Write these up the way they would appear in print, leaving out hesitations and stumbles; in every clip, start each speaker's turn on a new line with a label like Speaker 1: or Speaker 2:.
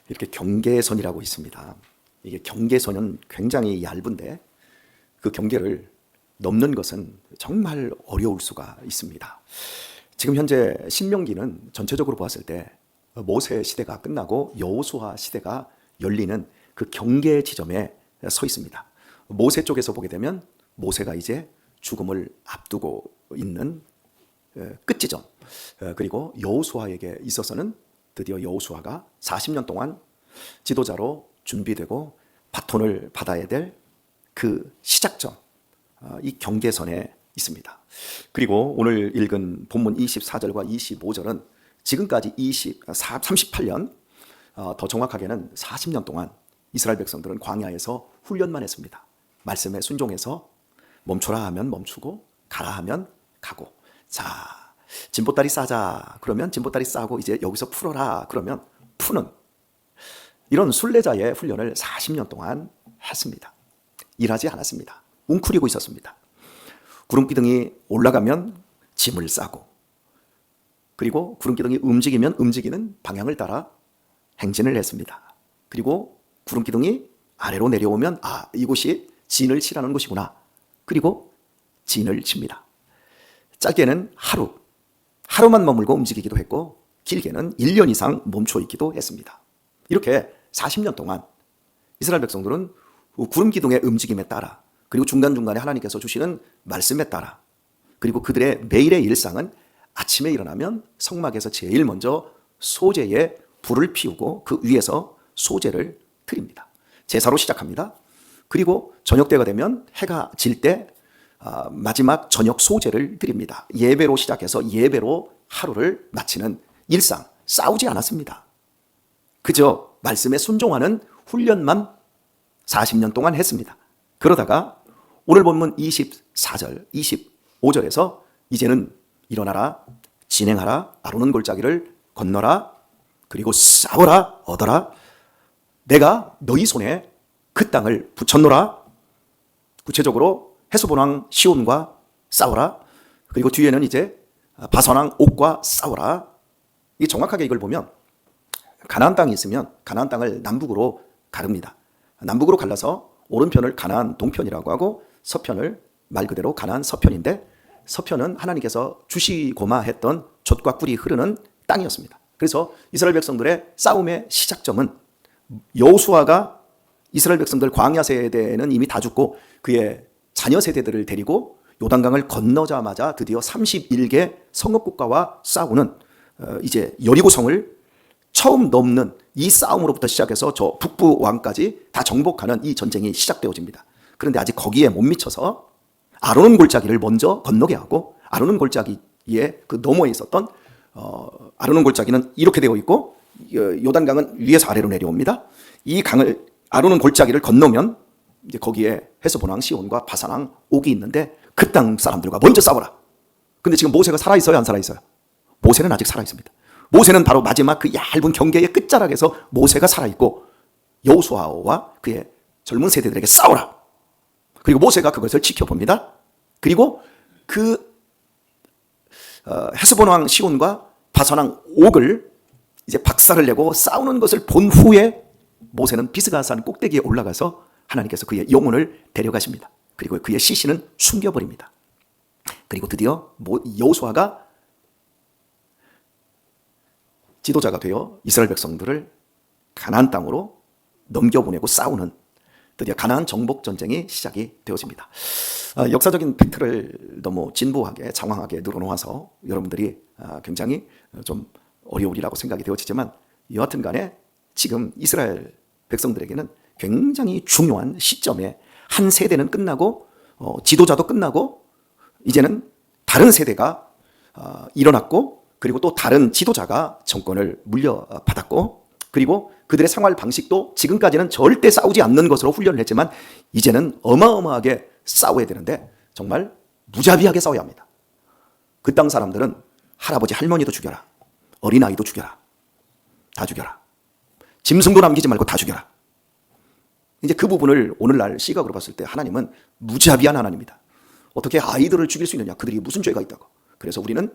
Speaker 1: 이렇게 경계선이라고 있습니다. 이게 경계선은 굉장히 얇은데 그 경계를 넘는 것은 정말 어려울 수가 있습니다. 지금 현재 신명기는 전체적으로 보았을 때 모세 시대가 끝나고 여호수아 시대가 열리는 그 경계 지점에 서 있습니다. 모세 쪽에서 보게 되면 모세가 이제 죽음을 앞두고 있는 끝 지점, 그리고 여호수아에게 있어서는 드디어 여호수아가 40년 동안 지도자로 준비되고 바톤을 받아야 될 그 시작점, 이 경계선에 있습니다. 그리고 오늘 읽은 본문 24절과 25절은 지금까지 38년, 더 정확하게는 40년 동안 이스라엘 백성들은 광야에서 훈련만 했습니다. 말씀에 순종해서 멈춰라 하면 멈추고 가라 하면 가고, 자, 진보다리 싸자 그러면 진보다리 싸고 이제 여기서 풀어라 그러면 푸는 이런 순례자의 훈련을 40년 동안 했습니다. 일하지 않았습니다. 웅크리고 있었습니다. 구름기둥이 올라가면 짐을 싸고, 그리고 구름기둥이 움직이면 움직이는 방향을 따라 행진을 했습니다. 그리고 구름기둥이 아래로 내려오면 이곳이 진을 치라는 곳이구나. 그리고 진을 칩니다. 짧게는 하루만 머물고 움직이기도 했고, 길게는 1년 이상 멈춰 있기도 했습니다. 이렇게 40년 동안 이스라엘 백성들은 구름기둥의 움직임에 따라, 그리고 중간중간에 하나님께서 주시는 말씀에 따라, 그리고 그들의 매일의 일상은 아침에 일어나면 성막에서 제일 먼저 소제에 불을 피우고 그 위에서 소제를 드립니다. 제사로 시작합니다. 그리고 저녁 때가 되면 해가 질 때 마지막 저녁 소제를 드립니다. 예배로 시작해서 예배로 하루를 마치는 일상, 싸우지 않았습니다. 그저 말씀에 순종하는 훈련만 40년 동안 했습니다. 그러다가 오늘 본문 24절, 25절에서 이제는 일어나라, 진행하라, 아론은 골짜기를 건너라, 그리고 싸워라, 얻어라. 내가 너희 손에 그 땅을 붙였노라. 구체적으로 헤스본 왕 시온과 싸워라. 그리고 뒤에는 이제 바산 왕 옥과 싸워라. 이 정확하게 이걸 보면 가나안 땅이 있으면 가나안 땅을 남북으로 가릅니다. 남북으로 갈라서 오른편을 가나안 동편이라고 하고 서편을 말 그대로 가나안 서편인데, 서편은 하나님께서 주시고마 했던 젖과 꿀이 흐르는 땅이었습니다. 그래서 이스라엘 백성들의 싸움의 시작점은 여호수아가 이스라엘 백성들 광야 세대는 이미 다 죽고 그의 자녀 세대들을 데리고 요단강을 건너자마자 드디어 31개 성읍국가와 싸우는 이제 여리고성을 처음 넘는 이 싸움으로부터 시작해서 저 북부 왕까지 다 정복하는 이 전쟁이 시작되어집니다. 그런데 아직 거기에 못 미쳐서 아르논 골짜기를 먼저 건너게 하고, 아르논 골짜기의 그 너머에 있었던 아르논 골짜기는 이렇게 되어 있고 요단강은 위에서 아래로 내려옵니다. 이 강을 아르논 골짜기를 건너면 이제 거기에 헤스본 왕 시온과 바산 왕 옥이 있는데 그 땅 사람들과 먼저 싸워라. 근데 지금 모세가 살아있어요, 안 살아있어요? 모세는 아직 살아있습니다. 모세는 바로 마지막 그 얇은 경계의 끝자락에서 모세가 살아있고 여호수아와 그의 젊은 세대들에게 싸워라. 그리고 모세가 그것을 지켜봅니다. 그리고 그 헤스본 왕 시온과 바산 왕 옥을 이제 박살을 내고 싸우는 것을 본 후에 모세는 비스가산 꼭대기에 올라가서 하나님께서 그의 영혼을 데려가십니다. 그리고 그의 시신은 숨겨버립니다. 그리고 드디어 여호수아가 지도자가 되어 이스라엘 백성들을 가나안 땅으로 넘겨보내고 싸우는 드디어 가나안 정복 전쟁이 시작이 되어집니다. 역사적인 팩트를 너무 진부하게 장황하게 늘어놓아서 여러분들이 굉장히 좀 어려우리라고 생각이 되어지지만, 여하튼 간에 지금 이스라엘 백성들에게는 굉장히 중요한 시점에 한 세대는 끝나고 지도자도 끝나고 이제는 다른 세대가 일어났고, 그리고 또 다른 지도자가 정권을 물려받았고, 그리고 그들의 생활 방식도 지금까지는 절대 싸우지 않는 것으로 훈련을 했지만 이제는 어마어마하게 싸워야 되는데 정말 무자비하게 싸워야 합니다. 그 땅 사람들은 할아버지 할머니도 죽여라, 어린아이도 죽여라, 다 죽여라, 짐승도 남기지 말고 다 죽여라. 이제 그 부분을 오늘날 시각으로 봤을 때 하나님은 무자비한 하나님이다. 어떻게 아이들을 죽일 수 있느냐, 그들이 무슨 죄가 있다고. 그래서 우리는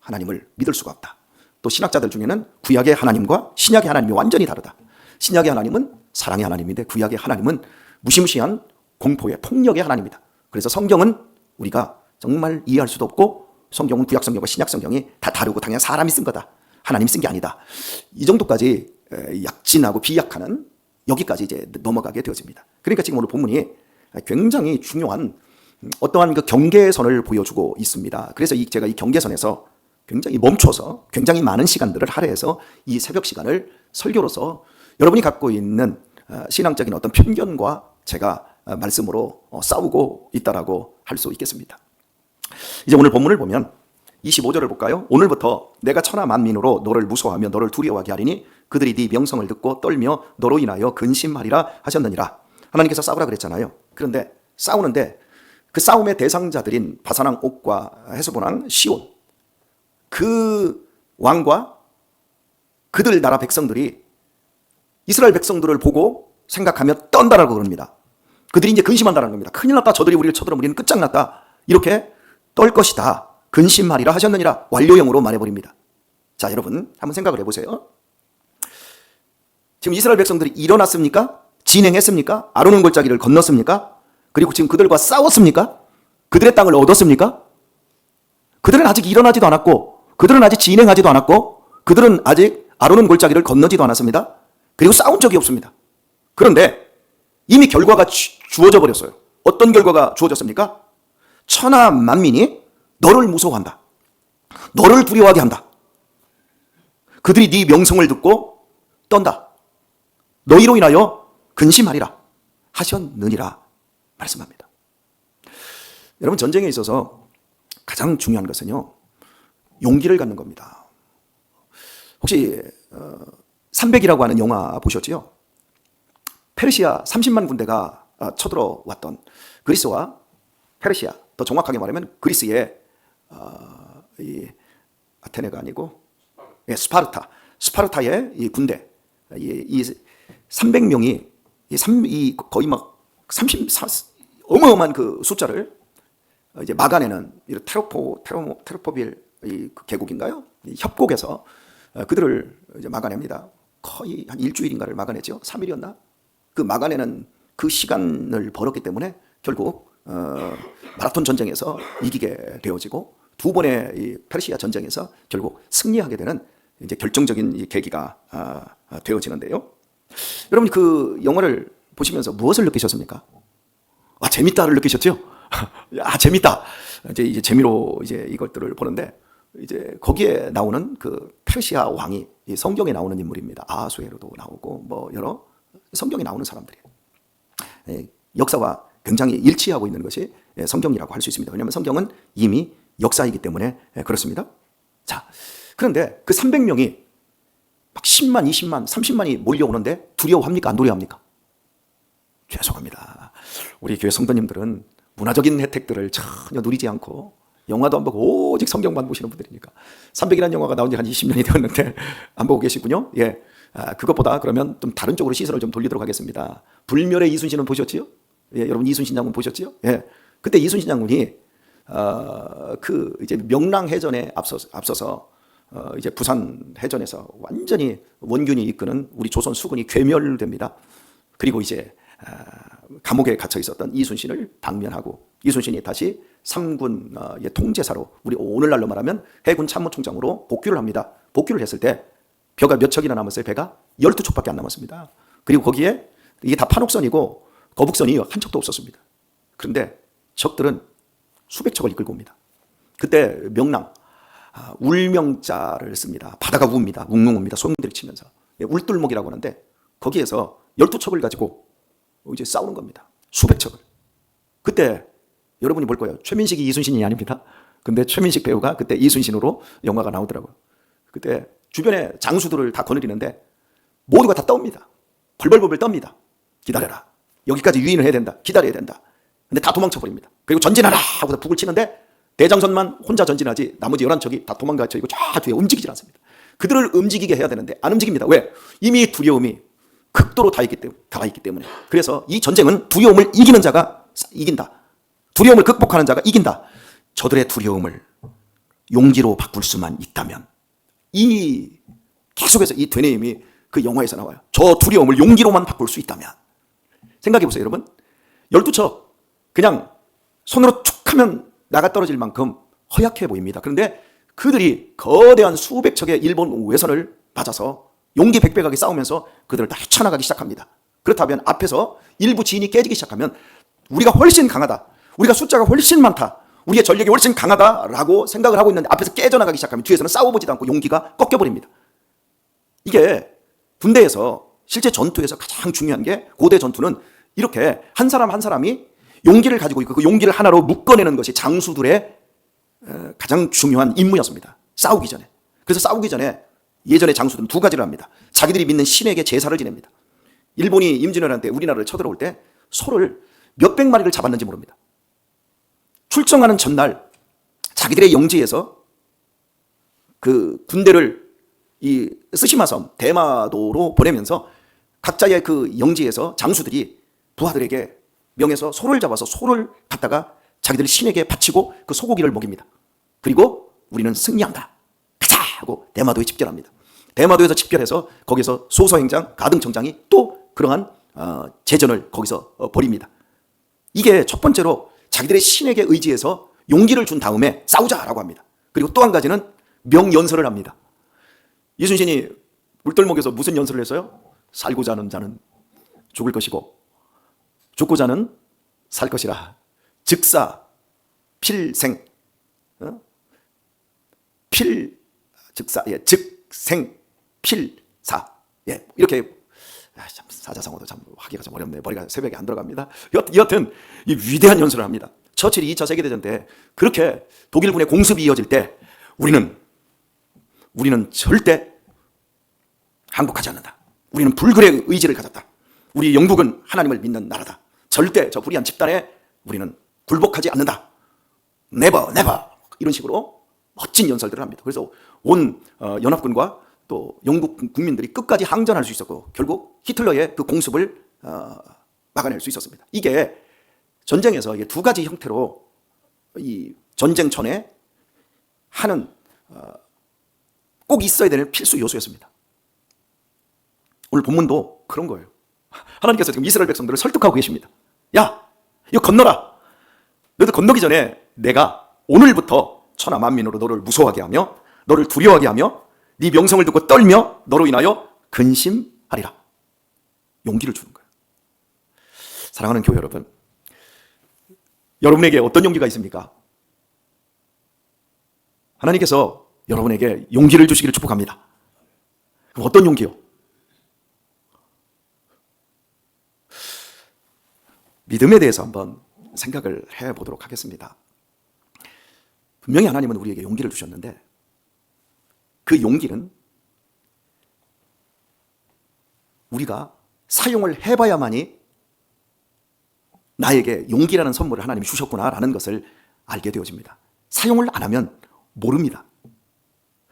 Speaker 1: 하나님을 믿을 수가 없다. 또 신학자들 중에는 구약의 하나님과 신약의 하나님이 완전히 다르다. 신약의 하나님은 사랑의 하나님인데 구약의 하나님은 무시무시한 공포의 폭력의 하나님입니다. 그래서 성경은 우리가 정말 이해할 수도 없고 성경은 구약 성경과 신약 성경이 다 다르고 당연히 사람이 쓴 거다. 하나님이 쓴 게 아니다. 이 정도까지 약진하고 비약하는 여기까지 이제 넘어가게 되어집니다. 그러니까 지금 오늘 본문이 굉장히 중요한 어떠한 그 경계선을 보여주고 있습니다. 그래서 제가 이 경계선에서 굉장히 멈춰서 굉장히 많은 시간들을 할애해서 이 새벽 시간을 설교로서 여러분이 갖고 있는 신앙적인 어떤 편견과 제가 말씀으로 싸우고 있다라고 할 수 있겠습니다. 이제 오늘 본문을 보면 25절을 볼까요? 오늘부터 내가 천하 만민으로 너를 무서워하며 너를 두려워하게 하리니 그들이 네 명성을 듣고 떨며 너로 인하여 근심하리라 하셨느니라. 하나님께서 싸우라 그랬잖아요. 그런데 싸우는데 그 싸움의 대상자들인 바산왕 옥과 헤스본 왕 시온, 그 왕과 그들 나라 백성들이 이스라엘 백성들을 보고 생각하며 떤다라고 그럽니다. 그들이 이제 근심한다는 겁니다. 큰일 났다. 저들이 우리를 쳐들어 우리는 끝장났다. 이렇게 떨 것이다. 근심하리라 하셨느니라. 완료형으로 말해버립니다. 자, 여러분 한번 생각을 해보세요. 지금 이스라엘 백성들이 일어났습니까? 진행했습니까? 아론의 골짜기를 건넜습니까? 그리고 지금 그들과 싸웠습니까? 그들의 땅을 얻었습니까? 그들은 아직 일어나지도 않았고, 그들은 아직 진행하지도 않았고, 그들은 아직 아론의 골짜기를 건너지도 않았습니다. 그리고 싸운 적이 없습니다. 그런데 이미 결과가 주어져 버렸어요. 어떤 결과가 주어졌습니까? 천하 만민이 너를 무서워한다. 너를 두려워하게 한다. 그들이 네 명성을 듣고 떤다. 너희로 인하여 근심하리라 하셨느니라 말씀합니다. 여러분, 전쟁에 있어서 가장 중요한 것은요, 용기를 갖는 겁니다. 혹시 300이라고 하는 영화 보셨지요? 페르시아 30만 군대가 쳐들어왔던 그리스와 페르시아, 더 정확하게 말하면 그리스의 이 아테네가 아니고 스파르타의 이 군대, 이 300명이 거의 막 30 어마어마한 그 숫자를 이제 막아내는 테르포빌 그 계곡인가요? 이 협곡에서 그들을 이제 막아냅니다. 거의 한 일주일인가를 막아내죠. 3일이었나? 그 막아내는 그 시간을 벌었기 때문에 결국 마라톤 전쟁에서 이기게 되어지고 두 번의 이 페르시아 전쟁에서 결국 승리하게 되는 이제 결정적인 이 계기가 되어지는데요. 여러분, 그 영화를 보시면서 무엇을 느끼셨습니까? 재밌다를 느끼셨죠? 재밌다. 이제 재미로 이제 이것들을 보는데 이제 거기에 나오는 그 페르시아 왕이 이 성경에 나오는 인물입니다. 아하수에로도 나오고 뭐 여러 성경에 나오는 사람들이에요. 역사와 굉장히 일치하고 있는 것이 성경이라고 할 수 있습니다. 왜냐하면 성경은 이미 역사이기 때문에 그렇습니다. 자, 그런데 그 300명이 막 10만, 20만, 30만이 몰려오는데 두려워합니까? 안 두려워합니까? 죄송합니다. 우리 교회 성도님들은 문화적인 혜택들을 전혀 누리지 않고 영화도 안 보고 오직 성경만 보시는 분들이니까 300이라는 영화가 나온 지 한 20년이 되었는데 안 보고 계시군요. 예, 그것보다 그러면 좀 다른 쪽으로 시선을 좀 돌리도록 하겠습니다. 불멸의 이순신은 보셨지요? 예, 여러분 이순신 장군 보셨지요? 예, 그때 이순신 장군이 그 이제 명랑 해전에 앞서서 이제 부산 해전에서 완전히 원균이 이끄는 우리 조선 수군이 괴멸됩니다. 그리고 이제 감옥에 갇혀 있었던 이순신을 방면하고 이순신이 다시 3군 통제사로 우리 오늘날로 말하면 해군 참모총장으로 복귀를 합니다. 복귀를 했을 때 벼가 몇 척이나 남았어요? 배가 12척밖에 안 남았습니다. 그리고 거기에 이게 다 판옥선이고 거북선이 한 척도 없었습니다. 그런데 적들은 수백 척을 이끌고 옵니다. 그때 명랑 울명자를 씁니다. 바다가 우웁니다. 웅웅웁니다. 소용돌이 치면서 울뚫목이라고 하는데 거기에서 12척을 가지고 이제 싸우는 겁니다. 수백 척을. 그때 여러분이 볼 거예요. 최민식이 이순신이 아닙니다. 근데 최민식 배우가 그때 이순신으로 영화가 나오더라고요. 그때 주변에 장수들을 다 거느리는데 모두가 다 떠옵니다. 벌벌벌 떱니다. 기다려라. 여기까지 유인을 해야 된다. 기다려야 된다. 근데 다 도망쳐버립니다. 그리고 전진하라 하고 북을 치는데 대장선만 혼자 전진하지 나머지 11척이 다 도망가쳐 있고 쫙 뒤에 움직이질 않습니다. 그들을 움직이게 해야 되는데 안 움직입니다. 왜? 이미 두려움이 극도로 다 있기 때문에. 그래서 이 전쟁은 두려움을 이기는 자가 이긴다. 두려움을 극복하는 자가 이긴다. 저들의 두려움을 용기로 바꿀 수만 있다면 이 계속해서 이 되뇌임이 그 영화에서 나와요. 저 두려움을 용기로만 바꿀 수 있다면. 생각해 보세요, 여러분. 12척 그냥 손으로 툭 하면 나가 떨어질 만큼 허약해 보입니다. 그런데 그들이 거대한 수백 척의 일본 외선을 맞아서 용기 백백하게 싸우면서 그들을 다 헤쳐나가기 시작합니다. 그렇다면 앞에서 일부 진이 깨지기 시작하면 우리가 훨씬 강하다, 우리가 숫자가 훨씬 많다, 우리의 전력이 훨씬 강하다라고 생각을 하고 있는데 앞에서 깨져나가기 시작하면 뒤에서는 싸워보지도 않고 용기가 꺾여버립니다. 이게 군대에서 실제 전투에서 가장 중요한 게, 고대 전투는 이렇게 한 사람 한 사람이 용기를 가지고 있고 그 용기를 하나로 묶어내는 것이 장수들의 가장 중요한 임무였습니다. 싸우기 전에. 그래서 싸우기 전에 예전의 장수들은 두 가지를 합니다. 자기들이 믿는 신에게 제사를 지냅니다. 일본이 임진왜란 때 우리나라를 쳐들어올 때 소를 몇백 마리를 잡았는지 모릅니다. 출정하는 전날 자기들의 영지에서 그 군대를 이 스시마섬 대마도로 보내면서 각자의 그 영지에서 장수들이 부하들에게 명해서 소를 잡아서 소를 갖다가 자기들 신에게 바치고 그 소고기를 먹입니다. 그리고 우리는 승리한다, 가자 하고 대마도에 집결합니다. 대마도에서 집결해서 거기서 소서행장, 가등청장이 또 그러한 제전을 거기서 벌입니다. 이게 첫 번째로 자기들의 신에게 의지해서 용기를 준 다음에 싸우자라고 합니다. 그리고 또 한 가지는 명연설을 합니다. 이순신이 물들목에서 무슨 연설을 했어요? 살고자 하는 자는 죽을 것이고 죽고자 하는 살 것이라. 즉사 필생, 즉사, 즉생 필사. 이렇게 참 사자성어도 참 하기가 좀 어렵네요. 머리가 새벽에 안 들어갑니다. 여하튼 이 위대한 연설을 합니다. 처칠이 2차 세계대전 때 그렇게 독일군의 공습이 이어질 때 우리는 절대 항복하지 않는다. 우리는 불굴의 의지를 가졌다. 우리 영국은 하나님을 믿는 나라다. 절대 저 불의한 집단에 우리는 굴복하지 않는다. 네버 네버, 이런 식으로 멋진 연설들을 합니다. 그래서 온 연합군과 또 영국 국민들이 끝까지 항전할 수 있었고 결국 히틀러의 그 공습을 막아낼 수 있었습니다. 이게 전쟁에서 이게 두 가지 형태로 이 전쟁전에 하는 꼭 있어야 되는 필수 요소였습니다. 오늘 본문도 그런 거예요. 하나님께서 지금 이스라엘 백성들을 설득하고 계십니다. 야, 이거 건너라. 너도 건너기 전에 내가 오늘부터 천하 만민으로 너를 무서워하게 하며 너를 두려워하게 하며 네 명성을 듣고 떨며 너로 인하여 근심하리라. 용기를 주는 거예요. 사랑하는 교회 여러분, 여러분에게 어떤 용기가 있습니까? 하나님께서 여러분에게 용기를 주시기를 축복합니다. 그럼 어떤 용기요? 믿음에 대해서 한번 생각을 해보도록 하겠습니다. 분명히 하나님은 우리에게 용기를 주셨는데 그 용기는 우리가 사용을 해봐야만이 나에게 용기라는 선물을 하나님이 주셨구나라는 것을 알게 되어집니다. 사용을 안 하면 모릅니다.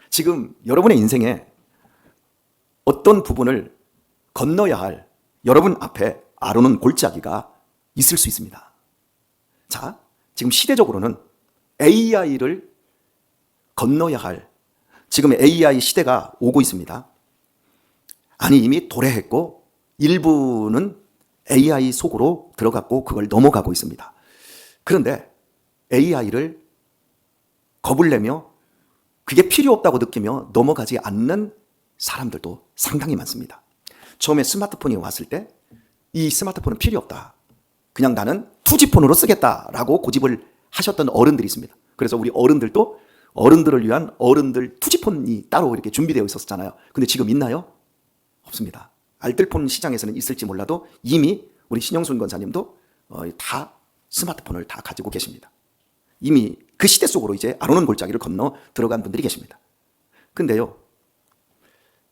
Speaker 1: 지금 여러분의 인생에 어떤 부분을 건너야 할 여러분 앞에 아르는 골짜기가 있을 수 있습니다. 자, 지금 시대적으로는 AI를 건너야 할 지금 AI 시대가 오고 있습니다. 아니 이미 도래했고 일부는 AI 속으로 들어갔고 그걸 넘어가고 있습니다. 그런데 AI를 겁을 내며 그게 필요 없다고 느끼며 넘어가지 않는 사람들도 상당히 많습니다. 처음에 스마트폰이 왔을 때 이 스마트폰은 필요 없다, 그냥 나는 투지폰으로 쓰겠다라고 고집을 하셨던 어른들이 있습니다. 그래서 우리 어른들도 어른들을 위한 어른들 투지폰이 따로 이렇게 준비되어 있었잖아요. 근데 지금 있나요? 없습니다. 알뜰폰 시장에서는 있을지 몰라도 이미 우리 신영순 권사님도 다 스마트폰을 다 가지고 계십니다. 이미 그 시대 속으로 이제 아르논 골짜기를 건너 들어간 분들이 계십니다. 근데요,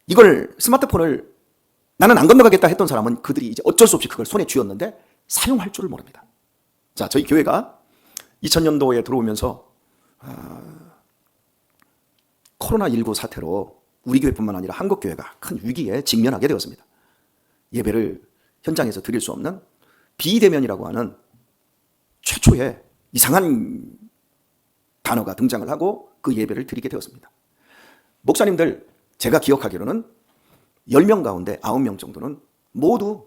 Speaker 1: 이걸 스마트폰을 나는 안 건너가겠다 했던 사람은 그들이 이제 어쩔 수 없이 그걸 손에 쥐었는데 사용할 줄을 모릅니다. 자, 저희 교회가 2000년도에 들어오면서 코로나19 사태로 우리 교회뿐만 아니라 한국 교회가 큰 위기에 직면하게 되었습니다. 예배를 현장에서 드릴 수 없는 비대면이라고 하는 최초의 이상한 단어가 등장을 하고 그 예배를 드리게 되었습니다. 목사님들, 제가 기억하기로는 10명 가운데 9명 정도는 모두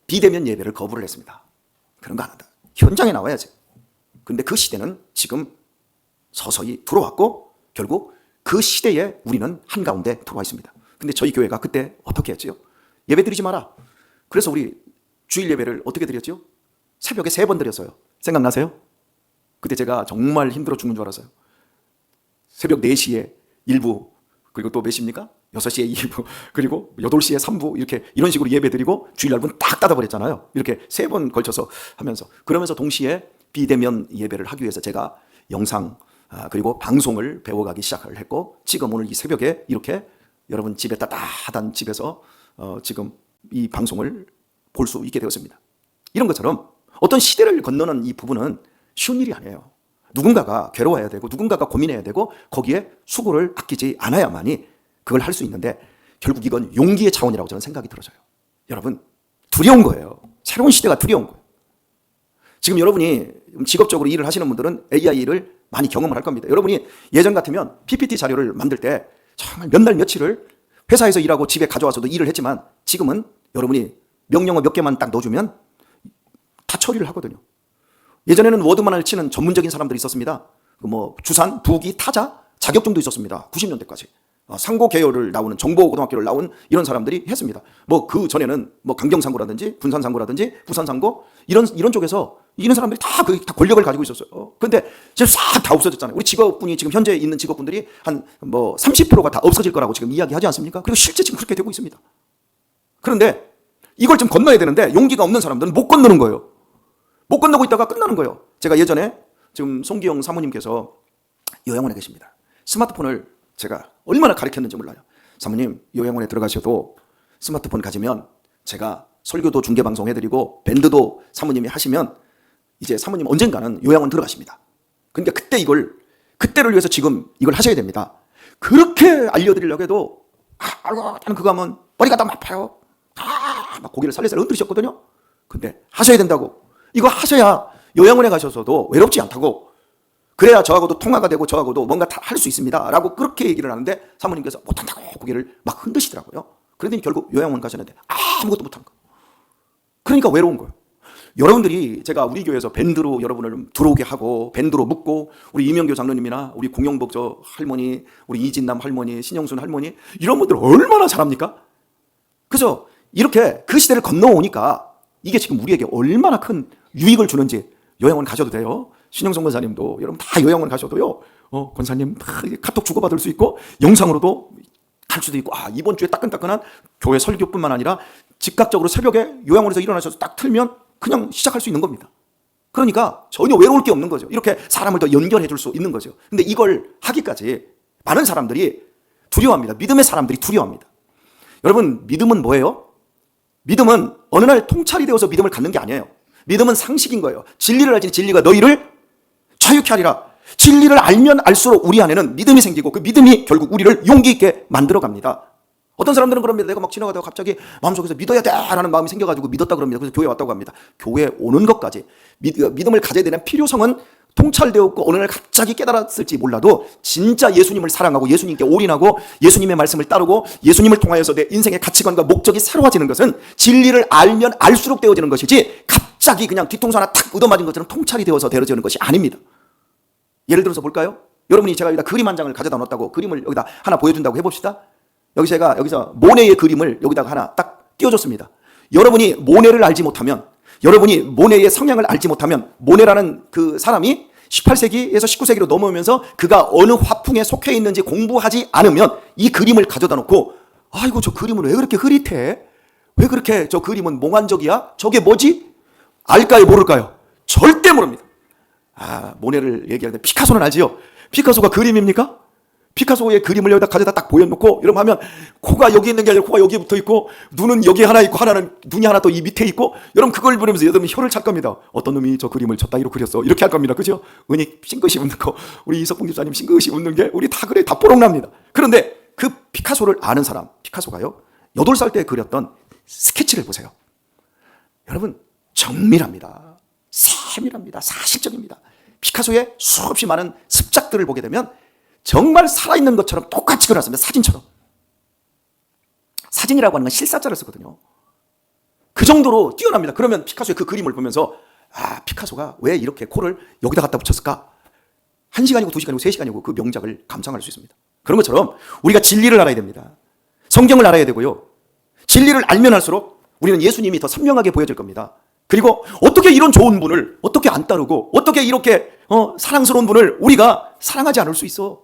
Speaker 1: 비대면 예배를 거부를 했습니다. 그런 거 안 한다. 현장에 나와야지. 근데 그 시대는 지금 서서히 들어왔고 결국 그 시대에 우리는 한가운데 들어와 있습니다. 근데 저희 교회가 그때 어떻게 했지요? 예배 드리지 마라. 그래서 우리 주일 예배를 어떻게 드렸지요? 새벽에 3번 드렸어요. 생각나세요? 그때 제가 정말 힘들어 죽는 줄 알았어요. 새벽 4시에 1부, 그리고 또 몇 시입니까? 6시에 2부, 그리고 8시에 3부, 이런 식으로 예배 드리고 주일날 문 딱 닫아버렸잖아요. 이렇게 3번 걸쳐서 하면서. 그러면서 동시에 비대면 예배를 하기 위해서 제가 영상, 그리고 방송을 배워가기 시작을 했고, 지금 오늘 이 새벽에 이렇게 여러분 집에 따뜻한 집에서 지금 이 방송을 볼 수 있게 되었습니다. 이런 것처럼 어떤 시대를 건너는 이 부분은 쉬운 일이 아니에요. 누군가가 괴로워야 되고 누군가가 고민해야 되고 거기에 수고를 아끼지 않아야만이 그걸 할 수 있는데 결국 이건 용기의 차원이라고 저는 생각이 들어져요. 여러분, 두려운 거예요. 새로운 시대가 두려운 거예요. 지금 여러분이 직업적으로 일을 하시는 분들은 AI를 많이 경험을 할 겁니다. 여러분이 예전 같으면 PPT 자료를 만들 때 정말 몇 날 며칠을 회사에서 일하고 집에 가져와서도 일을 했지만 지금은 여러분이 명령어 몇 개만 딱 넣어주면 다 처리를 하거든요. 예전에는 워드만을 치는 전문적인 사람들이 있었습니다. 주산, 부기, 타자 자격증도 있었습니다. 90년대까지. 상고 계열을 나오는 정보고등학교를 나온 이런 사람들이 했습니다. 그 전에는 강경상고라든지 군산상고라든지 부산상고 이런 쪽에서 이런 사람들이 다 권력을 가지고 있었어요. 근데 지금 싹 다 없어졌잖아요. 우리 직업군이 지금 현재 있는 직업군들이 한 30%가 다 없어질 거라고 지금 이야기하지 않습니까? 그리고 실제 지금 그렇게 되고 있습니다. 그런데 이걸 좀 건너야 되는데 용기가 없는 사람들은 못 건너는 거예요. 못 건너고 있다가 끝나는 거예요. 제가 예전에 지금 송기영 사모님께서 요양원에 계십니다. 스마트폰을 제가 얼마나 가르쳤는지 몰라요. 사모님, 요양원에 들어가셔도 스마트폰 가지면 제가 설교도 중계방송 해드리고 밴드도 사모님이 하시면 이제 사모님 언젠가는 요양원 들어가십니다. 그러니까 그때를 위해서 지금 이걸 하셔야 됩니다. 그렇게 알려드리려고 해도 아이고 나는 그거 하면 머리가 너무 아파요. 막 고개를 살살살 흔들으셨거든요. 근데 하셔야 된다고. 이거 하셔야 요양원에 가셔서도 외롭지 않다고. 그래야 저하고도 통화가 되고 저하고도 뭔가 할 수 있습니다 라고 그렇게 얘기를 하는데 사모님께서 못한다고 고개를 막 흔드시더라고요. 그러더니 결국 요양원 가셨는데 아무것도 못한 거예요. 그러니까 외로운 거예요. 여러분들이 제가 우리 교회에서 밴드로 여러분을 들어오게 하고 밴드로 묶고 우리 이명교 장로님이나 우리 공영복 저 할머니, 우리 이진남 할머니, 신영순 할머니 이런 분들 얼마나 잘합니까? 그래서 이렇게 그 시대를 건너오니까 이게 지금 우리에게 얼마나 큰 유익을 주는지. 요양원 가셔도 돼요. 신영성 권사님도 여러분 다 요양원 가셔도요. 권사님 카톡 주고받을 수 있고 영상으로도 갈 수도 있고 이번 주에 따끈따끈한 교회 설교뿐만 아니라 즉각적으로 새벽에 요양원에서 일어나셔서 딱 틀면 그냥 시작할 수 있는 겁니다. 그러니까 전혀 외로울 게 없는 거죠. 이렇게 사람을 더 연결해 줄 수 있는 거죠. 근데 이걸 하기까지 많은 사람들이 두려워합니다. 믿음의 사람들이 두려워합니다. 여러분, 믿음은 뭐예요? 믿음은 어느 날 통찰이 되어서 믿음을 갖는 게 아니에요. 믿음은 상식인 거예요. 진리를 알지니 진리가 너희를 자유케 하리라. 진리를 알면 알수록 우리 안에는 믿음이 생기고 그 믿음이 결국 우리를 용기 있게 만들어 갑니다. 어떤 사람들은 그럽니다. 내가 막 지나가다가 갑자기 마음속에서 믿어야 돼 라는 마음이 생겨가지고 믿었다 그럽니다. 그래서 교회에 왔다고 합니다. 교회에 오는 것까지 믿음을 가져야 되는 필요성은 통찰되었고 어느 날 갑자기 깨달았을지 몰라도 진짜 예수님을 사랑하고 예수님께 올인하고 예수님의 말씀을 따르고 예수님을 통하여서 내 인생의 가치관과 목적이 새로워지는 것은 진리를 알면 알수록 되어지는 것이지 갑자기 그냥 뒤통수 하나 탁 얻어맞은 것처럼 통찰이 되어서 되어지는 것이 아닙니다. 예를 들어서 볼까요? 여러분이 제가 여기다 그림 한 장을 가져다 놨다고 그림을 여기다 하나 보여준다고 해봅시다. 여기서 모네의 그림을 여기다가 하나 딱 띄워줬습니다. 여러분이 모네를 알지 못하면, 여러분이 모네의 성향을 알지 못하면, 모네라는 그 사람이 18세기에서 19세기로 넘어오면서 그가 어느 화풍에 속해 있는지 공부하지 않으면 이 그림을 가져다 놓고 아이고 저 그림은 왜 그렇게 흐릿해? 왜 그렇게 저 그림은 몽환적이야? 저게 뭐지? 알까요 모를까요? 절대 모릅니다. 모네를 얘기할 때 피카소는 알지요? 피카소가 그림입니까? 피카소의 그림을 여기다 가져다 딱 보여놓고 이러면 하면 코가 여기 있는 게 아니라 코가 여기 붙어 있고 눈은 여기 하나 있고 하나는 눈이 하나 또 이 밑에 있고 여러분 그걸 보면서 여러분 혀를 찰 겁니다. 어떤 놈이 저 그림을 저 따위로 그렸어 이렇게 할 겁니다. 그죠? 은희 싱긋이 웃는 거 우리 이석봉 집사님 싱긋이 웃는 게 우리 다 그래 다 뽀록납니다. 그런데 그 피카소를 아는 사람 피카소가요 8살 때 그렸던 스케치를 보세요. 여러분 정밀합니다. 세밀합니다. 사실적입니다. 피카소의 수없이 많은 습작들을 보게 되면 정말 살아있는 것처럼 똑같이 그려놨습니다. 사진처럼. 사진이라고 하는 건 실사자를 쓰거든요. 그 정도로 뛰어납니다. 그러면 피카소의 그 그림을 보면서 피카소가 왜 이렇게 코를 여기다 갖다 붙였을까? 1시간이고 2시간이고 3시간이고 그 명작을 감상할 수 있습니다. 그런 것처럼 우리가 진리를 알아야 됩니다. 성경을 알아야 되고요. 진리를 알면 할수록 우리는 예수님이 더 선명하게 보여질 겁니다. 그리고 어떻게 이런 좋은 분을 어떻게 안 따르고 어떻게 이렇게 사랑스러운 분을 우리가 사랑하지 않을 수 있어?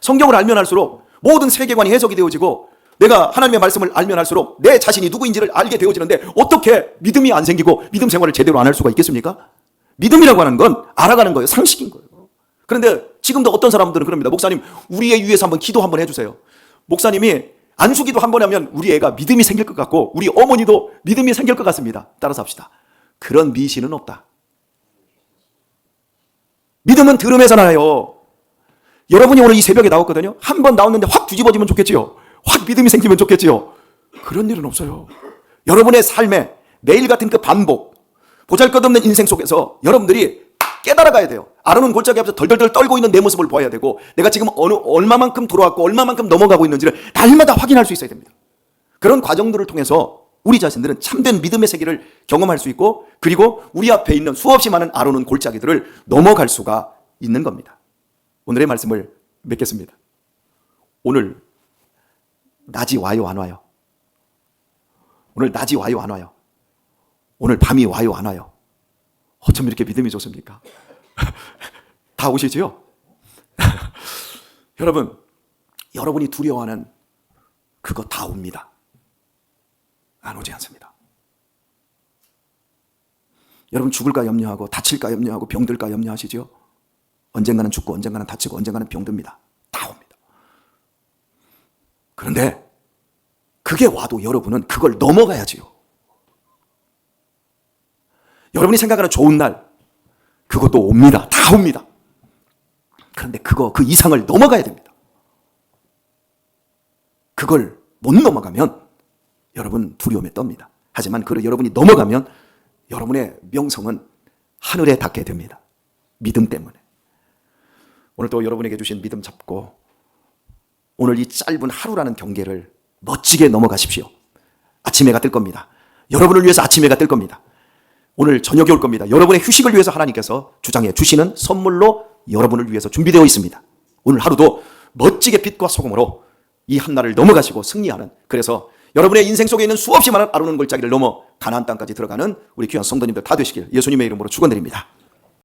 Speaker 1: 성경을 알면 할수록 모든 세계관이 해석이 되어지고 내가 하나님의 말씀을 알면 할수록 내 자신이 누구인지를 알게 되어지는데 어떻게 믿음이 안 생기고 믿음 생활을 제대로 안 할 수가 있겠습니까? 믿음이라고 하는 건 알아가는 거예요. 상식인 거예요. 그런데 지금도 어떤 사람들은 그럽니다. 목사님, 우리 애 위해서 한번 기도 한번 해주세요. 목사님이 안수기도 한번 하면 우리 애가 믿음이 생길 것 같고 우리 어머니도 믿음이 생길 것 같습니다. 따라서 합시다. 그런 미신은 없다. 믿음은 들음에서 나요. 여러분이 오늘 이 새벽에 나왔거든요. 한 번 나왔는데 확 뒤집어지면 좋겠지요. 확 믿음이 생기면 좋겠지요. 그런 일은 없어요. 여러분의 삶에 매일 같은 그 반복, 보잘것없는 인생 속에서 여러분들이 깨달아가야 돼요. 아론은 골짜기 앞에서 덜덜덜 떨고 있는 내 모습을 보아야 되고 내가 지금 얼마만큼 들어왔고 얼마만큼 넘어가고 있는지를 날마다 확인할 수 있어야 됩니다. 그런 과정들을 통해서 우리 자신들은 참된 믿음의 세계를 경험할 수 있고 그리고 우리 앞에 있는 수없이 많은 아론은 골짜기들을 넘어갈 수가 있는 겁니다. 오늘의 말씀을 맺겠습니다. 오늘 낮이 와요 안 와요? 오늘 낮이 와요 안 와요? 오늘 밤이 와요 안 와요? 어쩜 이렇게 믿음이 좋습니까? 다 오시지요? 여러분, 여러분이 두려워하는 그거 다 옵니다. 안 오지 않습니다. 여러분 죽을까 염려하고 다칠까 염려하고 병들까 염려하시죠? 언젠가는 죽고 언젠가는 다치고 언젠가는 병듭니다. 다 옵니다. 그런데 그게 와도 여러분은 그걸 넘어가야지요. 여러분이 생각하는 좋은 날 그것도 옵니다. 다 옵니다. 그런데 그 이상을 넘어가야 됩니다. 그걸 못 넘어가면 여러분 두려움에 떱니다. 하지만 그걸 여러분이 넘어가면 여러분의 명성은 하늘에 닿게 됩니다. 믿음 때문에. 오늘 또 여러분에게 주신 믿음 잡고 오늘 이 짧은 하루라는 경계를 멋지게 넘어가십시오. 아침 해가 뜰 겁니다. 여러분을 위해서 아침 해가 뜰 겁니다. 오늘 저녁이 올 겁니다. 여러분의 휴식을 위해서 하나님께서 주장해 주시는 선물로 여러분을 위해서 준비되어 있습니다. 오늘 하루도 멋지게 빛과 소금으로 이 한날을 넘어가시고 승리하는, 그래서 여러분의 인생 속에 있는 수없이 많은 아르논 골짜기를 넘어 가나안 땅까지 들어가는 우리 귀한 성도님들 다 되시길 예수님의 이름으로 축원드립니다.